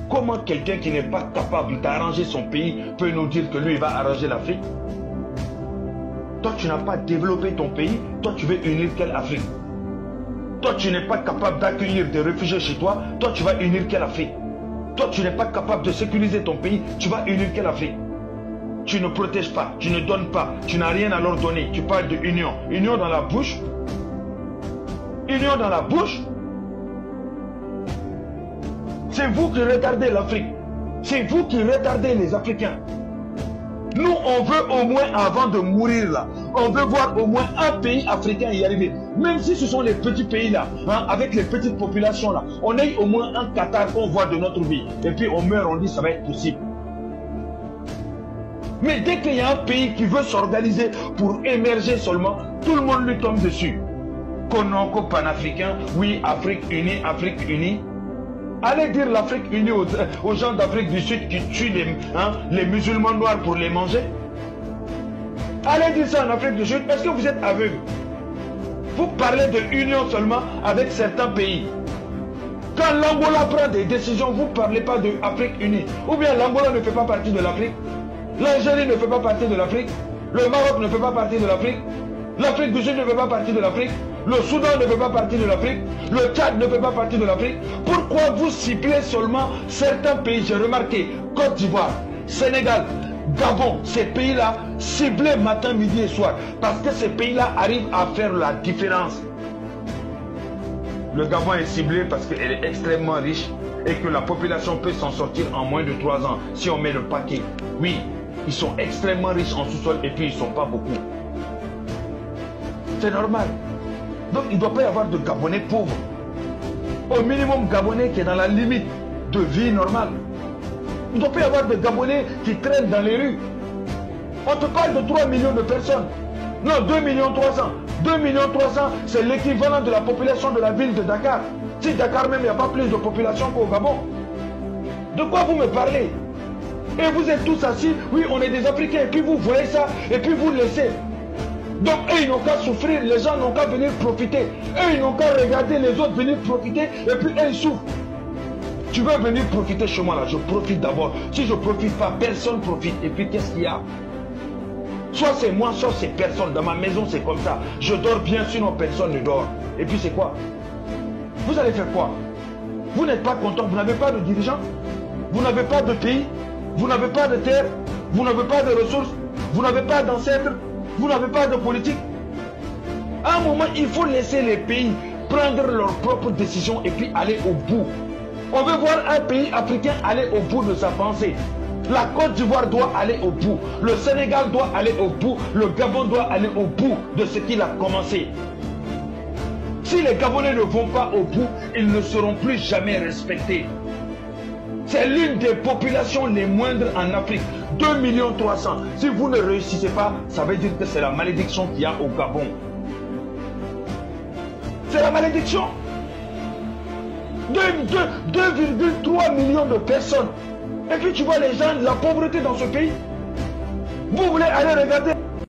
Comment quelqu'un qui n'est pas capable d'arranger son pays peut nous dire que lui, il va arranger l'Afrique? Toi, tu n'as pas développé ton pays. Toi, tu veux unir quelle Afrique? Toi, tu n'es pas capable d'accueillir des réfugiés chez toi. Toi, tu vas unir quelle Afrique? Toi, tu n'es pas capable de sécuriser ton pays. Tu vas unir quelle Afrique? Tu ne protèges pas, tu ne donnes pas, tu n'as rien à leur donner. Tu parles de union. Union dans la bouche. Union dans la bouche. C'est vous qui retardez l'Afrique. C'est vous qui retardez les Africains. Nous, on veut au moins, avant de mourir là, on veut voir au moins un pays africain y arriver. Même si ce sont les petits pays là, hein, avec les petites populations là, on ait au moins un Qatar qu'on voit de notre vie. Et puis on meurt, on dit ça va être possible. Mais dès qu'il y a un pays qui veut s'organiser pour émerger seulement, tout le monde lui tombe dessus. Kononko panafricain, oui, Afrique unie, Afrique unie. Allez dire l'Afrique unie aux gens d'Afrique du Sud qui tuent les musulmans noirs pour les manger. Allez dire ça en Afrique du Sud. Est-ce que vous êtes aveugle? Vous parlez de union seulement avec certains pays. Quand l'Angola prend des décisions, vous ne parlez pas d'Afrique unie. Ou bien l'Angola ne fait pas partie de l'Afrique. L'Algérie ne fait pas partie de l'Afrique. Le Maroc ne fait pas partie de l'Afrique. L'Afrique du Sud ne fait pas partie de l'Afrique. Le Soudan ne fait pas partie de l'Afrique. Le Tchad ne fait pas partie de l'Afrique. Pourquoi vous ciblez seulement certains pays? J'ai remarqué, Côte d'Ivoire, Sénégal, Gabon, ces pays-là, ciblés matin, midi et soir. Parce que ces pays-là arrivent à faire la différence. Le Gabon est ciblé parce qu'elle est extrêmement riche et que la population peut s'en sortir en moins de 3 ans si on met le paquet. Oui, ils sont extrêmement riches en sous-sol et puis ils ne sont pas beaucoup. C'est normal. Donc il ne doit pas y avoir de Gabonais pauvres. Au minimum Gabonais qui est dans la limite de vie normale. Il ne doit pas y avoir de Gabonais qui traînent dans les rues. On te parle de 3 millions de personnes. Non, 2 millions 300. 2 millions 300, c'est l'équivalent de la population de la ville de Dakar. Si Dakar même, il n'y a pas plus de population qu'au Gabon. De quoi vous me parlez? Et vous êtes tous assis, oui, on est des Africains, et puis vous voyez ça, et puis vous laissez. Donc eux, ils n'ont qu'à souffrir, les gens n'ont qu'à venir profiter. Eux, ils n'ont qu'à regarder les autres venir profiter, et puis eux, ils souffrent. Tu veux venir profiter chez moi là, je profite d'abord. Si je ne profite pas, personne ne profite. Et puis qu'est-ce qu'il y a? Soit c'est moi, soit c'est personne. Dans ma maison, c'est comme ça. Je dors bien, sinon personne ne dort. Et puis c'est quoi? Vous allez faire quoi? Vous n'êtes pas content, vous n'avez pas de dirigeants, vous n'avez pas de pays, vous n'avez pas de terre, vous n'avez pas de ressources, vous n'avez pas d'ancêtres, vous n'avez pas de politique. À un moment, il faut laisser les pays prendre leurs propres décisions et puis aller au bout. On veut voir un pays africain aller au bout de sa pensée. La Côte d'Ivoire doit aller au bout. Le Sénégal doit aller au bout. Le Gabon doit aller au bout de ce qu'il a commencé. Si les Gabonais ne vont pas au bout, ils ne seront plus jamais respectés. C'est l'une des populations les moindres en Afrique. 2 millions 300. Si vous ne réussissez pas, ça veut dire que c'est la malédiction qu'il y a au Gabon. C'est la malédiction. 2,3 millions de personnes. Et puis tu vois les gens, la pauvreté dans ce pays. Vous voulez aller regarder